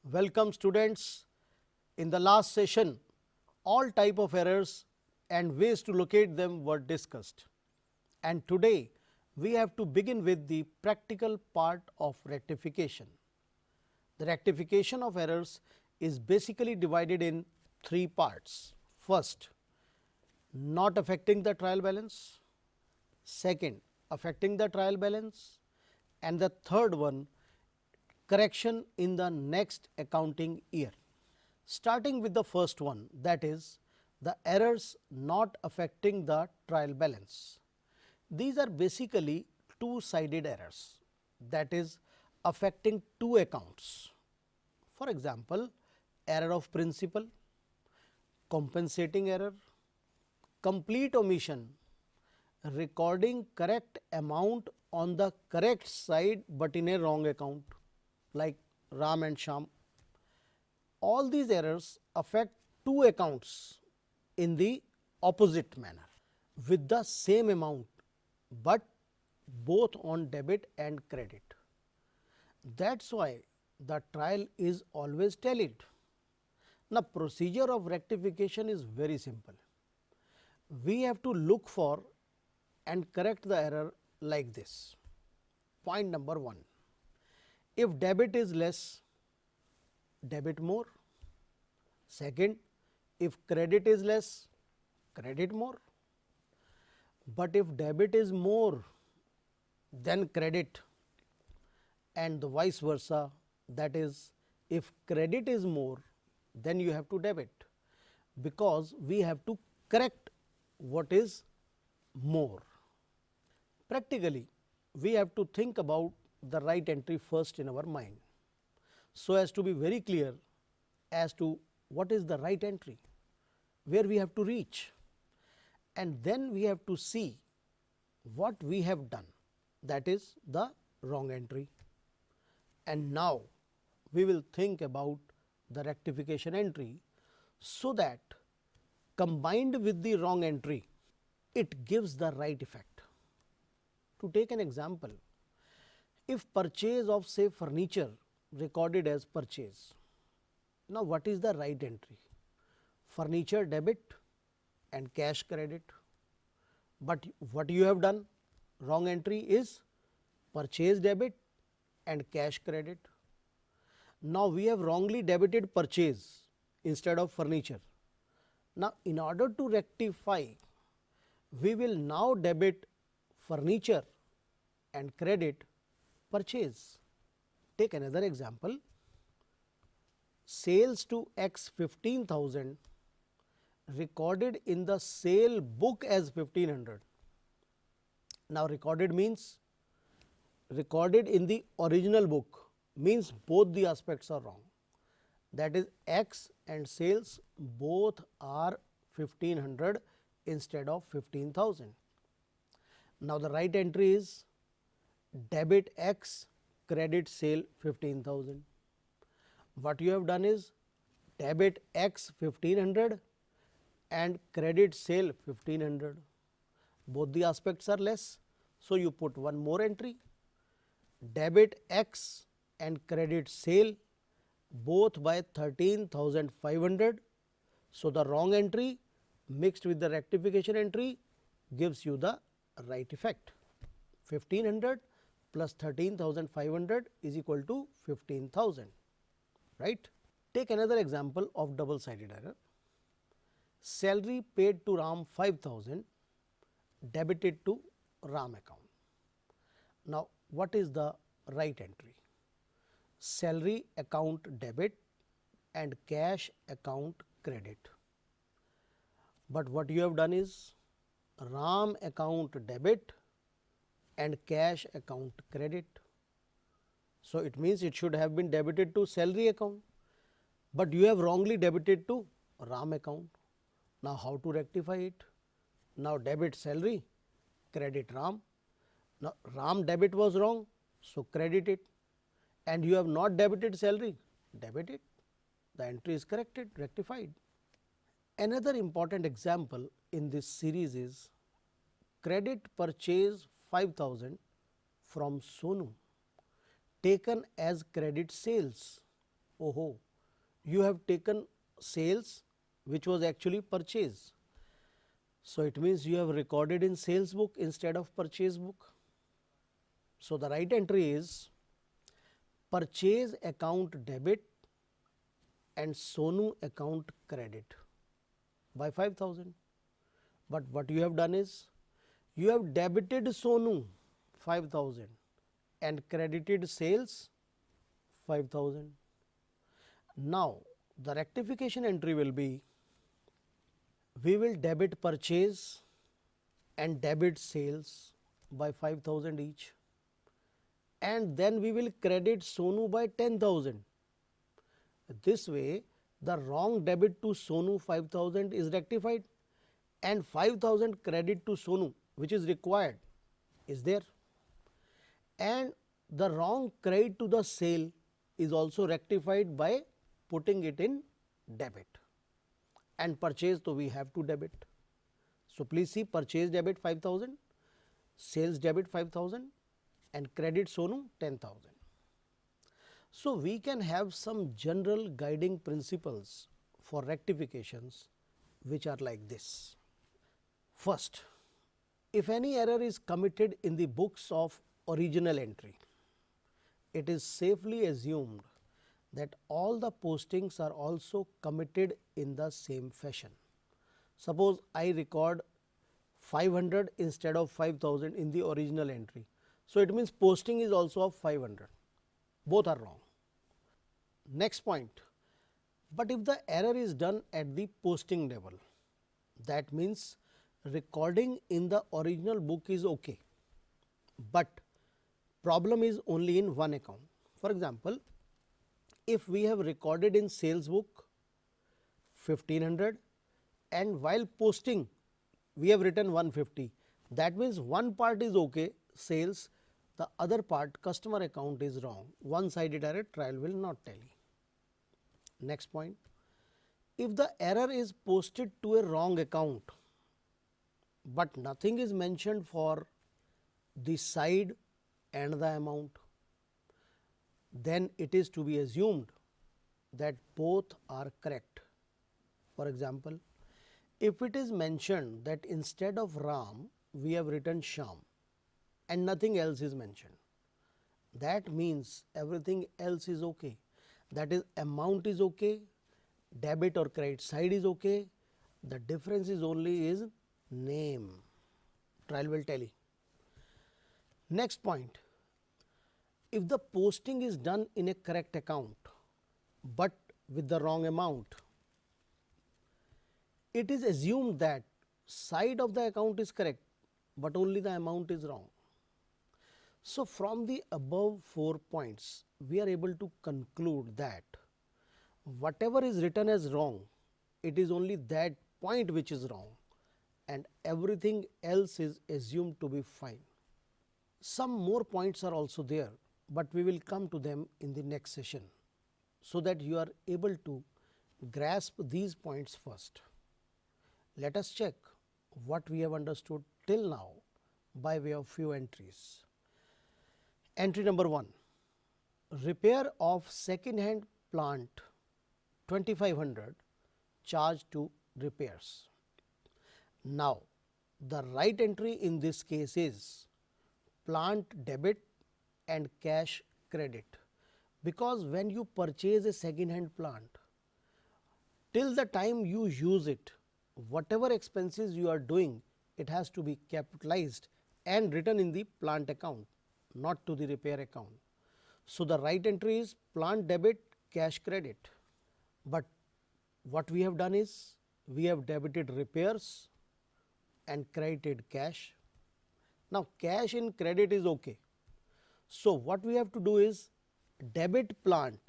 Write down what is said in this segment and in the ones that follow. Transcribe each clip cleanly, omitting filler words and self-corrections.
Welcome students. In the last session, all type of errors and ways to locate them were discussed. And today, we have to begin with the practical part of rectification. The rectification of errors is basically divided in three parts. First, not affecting the trial balance. Second, affecting the trial balance. And the third one, correction in the next accounting year. Starting with the first one, that is the errors not affecting the trial balance. These are basically two-sided errors, that is affecting two accounts. For example, error of principal, compensating error, complete omission, recording correct amount on the correct side but in a wrong account, like Ram and Sham. All these errors affect two accounts in the opposite manner with the same amount, but both on debit and credit. That is why the trial is always tallied. Now, procedure of rectification is very simple. We have to look for and correct the error like this. Point number 1. If debit is less, debit more. Second, if credit is less, credit more. But if debit is more than credit and the vice versa, that is, if credit is more, then you have to debit, because we have to correct what is more. Practically, we have to think about the right entry first in our mind, so as to be very clear as to what is the right entry, where we have to reach, and then we have to see what we have done, that is the wrong entry. And now we will think about the rectification entry, so that combined with the wrong entry, it gives the right effect. To take an example, if purchase of say furniture recorded as purchase, now what is the right entry? Furniture debit and cash credit. But what you have done? Wrong entry is purchase debit and cash credit. Now we have wrongly debited purchase instead of furniture. Now in order to rectify, we will now debit furniture and credit purchase. Take another example. Sales to X 15,000 recorded in the sale book as 1500. Now recorded means recorded in the original book, means both the aspects are wrong, that is X and sales both are 1500 instead of 15,000. Now the right entry is debit X, credit sale 15,000. What you have done is debit X 1500 and credit sale 1500. Both the aspects are less, so you put one more entry, debit X and credit sale both by 13,500. So the wrong entry mixed with the rectification entry gives you the right effect. 1500 plus 13,500 is equal to 15,000, right. Take another example of double sided error. Salary paid to Ram 5,000 debited to Ram account. Now what is the right entry? Salary account debit and cash account credit. But what you have done is Ram account debit and cash account credit. So it means it should have been debited to salary account, but you have wrongly debited to Ram account. Now how to rectify it? Now debit salary, credit Ram. Now Ram debit was wrong, so credit it, and you have not debited salary, debit it. The entry is corrected, rectified. Another important example in this series is credit purchase 5,000 from Sonu taken as credit sales Oh, you have taken sales which was actually purchase. So it means you have recorded in sales book instead of purchase book. So the right entry is purchase account debit and Sonu account credit by 5,000. But what you have done is you have debited Sonu 5,000 and credited sales 5,000. Now the rectification entry will be, we will debit purchase and debit sales by 5,000 each, and then we will credit Sonu by 10,000. This way the wrong debit to Sonu 5,000 is rectified and 5,000 credit to Sonu which is required is there, and the wrong credit to the sale is also rectified by putting it in debit, and purchase so we have to debit. So please see, purchase debit 5,000, sales debit 5,000 and credit Sonu 10,000. So we can have some general guiding principles for rectifications which are like this. First, if any error is committed in the books of original entry, it is safely assumed that all the postings are also committed in the same fashion. Suppose I record 500 instead of 5,000 in the original entry. So it means posting is also of 500. Both are wrong. Next point, but if the error is done at the posting level, that means recording in the original book is okay, but problem is only in one account. For example, if we have recorded in sales book 1500 and while posting we have written 150, that means one part is okay, sales, the other part customer account is wrong. One sided error, trial will not tally. Next point, if the error is posted to a wrong account but nothing is mentioned for the side and the amount, then it is to be assumed that both are correct. For example, if it is mentioned that instead of Ram we have written Sham and nothing else is mentioned, that means everything else is okay. That is, amount is okay, debit or credit side is okay, the difference is only is name. Trial will tally. Next point, if the posting is done in a correct account but with the wrong amount, it is assumed that side of the account is correct but only the amount is wrong. So from the above 4 points we are able to conclude that whatever is written as wrong, it is only that point which is wrong and everything else is assumed to be fine. Some more points are also there, but we will come to them in the next session so that you are able to grasp these points first. Let us check what we have understood till now by way of few entries. Entry number 1, repair of second hand plant 2500 charge to repairs. Now the right entry in this case is plant debit and cash credit, because when you purchase a second hand plant, till the time you use it, whatever expenses you are doing, it has to be capitalized and written in the plant account, not to the repair account. So the right entry is plant debit, cash credit. But what we have done is we have debited repairs and credited cash. Now cash in credit is okay. So what we have to do is debit plant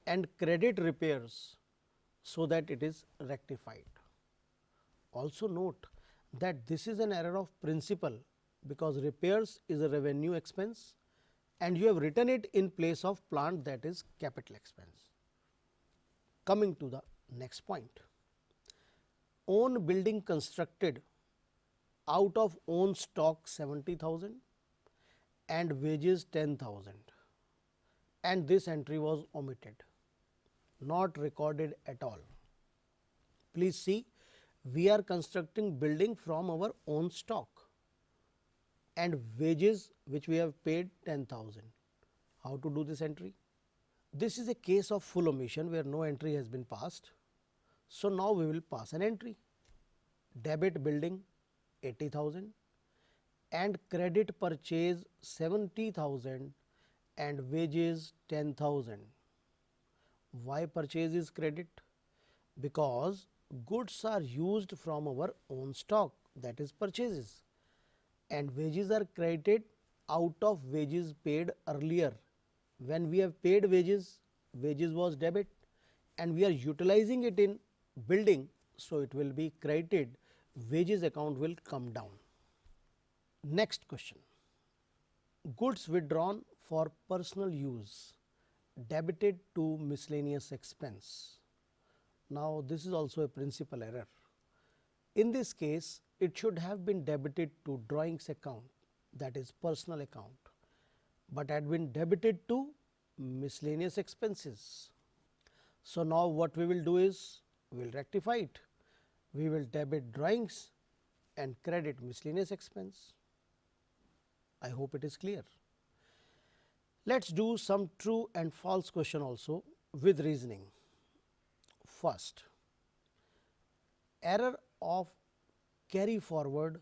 and credit repairs so that it is rectified. Also note that this is an error of principle, because repairs is a revenue expense and you have written it in place of plant, that is capital expense. Coming to the next point, own building constructed out of own stock 70,000 and wages 10,000, and this entry was omitted. not recorded at all. Please see, we are constructing building from our own stock and wages which we have paid 10,000. How to do this entry? This is a case of full omission where no entry has been passed. So now we will pass an entry. Debit building 80,000 and credit purchase 70,000 and wages 10,000. Why purchase is credit? Because goods are used from our own stock, that is purchases, and wages are credited out of wages paid earlier. When we have paid wages, wages was debit and we are utilizing it in building, so it will be credited, wages account will come down. Next question, goods withdrawn for personal use debited to miscellaneous expense. Now this is also a principal error. In this case, it should have been debited to drawings account, that is personal account, but had been debited to miscellaneous expenses. So now what we will do is, we will rectify it. We will debit drawings and credit miscellaneous expense. I hope it is clear. Let's do some true and false question also with reasoning. First, error of carry forward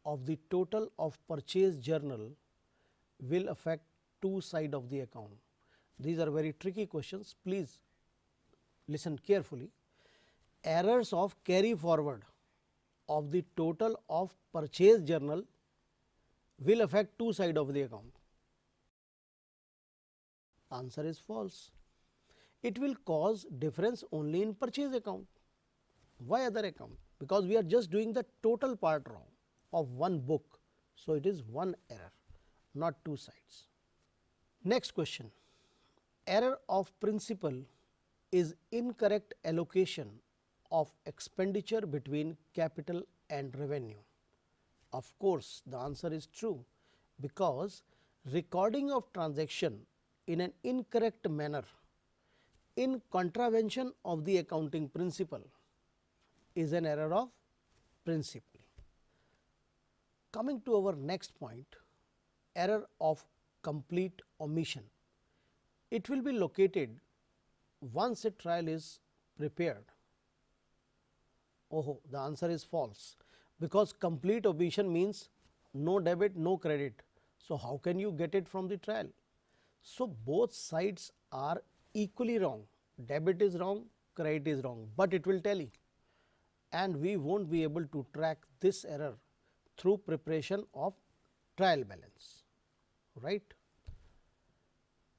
of the total of purchase journal will affect two sides of the account. These are very tricky questions. Please listen carefully. Errors of carry forward of the total of purchase journal will affect two sides of the account. Answer is false. It will cause difference only in purchase account. Why other account? Because we are just doing the total part wrong of one book. So it is one error, not two sides. Next question. Error of principle is incorrect allocation of expenditure between capital and revenue. Of course, the answer is true, because recording of transaction in an incorrect manner in contravention of the accounting principle is an error of principle. Coming to our next point, error of complete omission. It will be located once a trial is prepared. Oh, the answer is false, because complete omission means no debit, no credit. So how can you get it from the trial? So both sides are equally wrong. Debit is wrong, credit is wrong, but it will tally, and we won't be able to track this error through preparation of trial balance, right?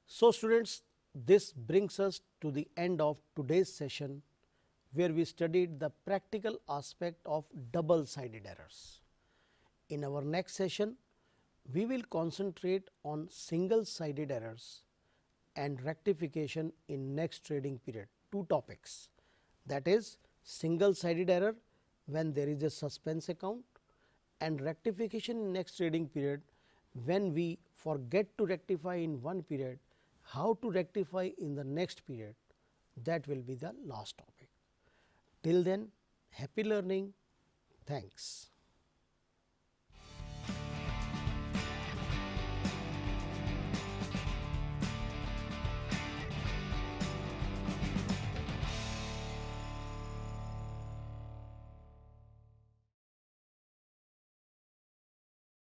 So students, this brings us to the end of today's session, where we studied the practical aspect of double-sided errors. In our next session, we will concentrate on single-sided errors and rectification in next trading period. Two topics, that is single-sided error when there is a suspense account, and rectification in next trading period when we forget to rectify in one period, how to rectify in the next period. That will be the last topic. Till then, happy learning. Thanks.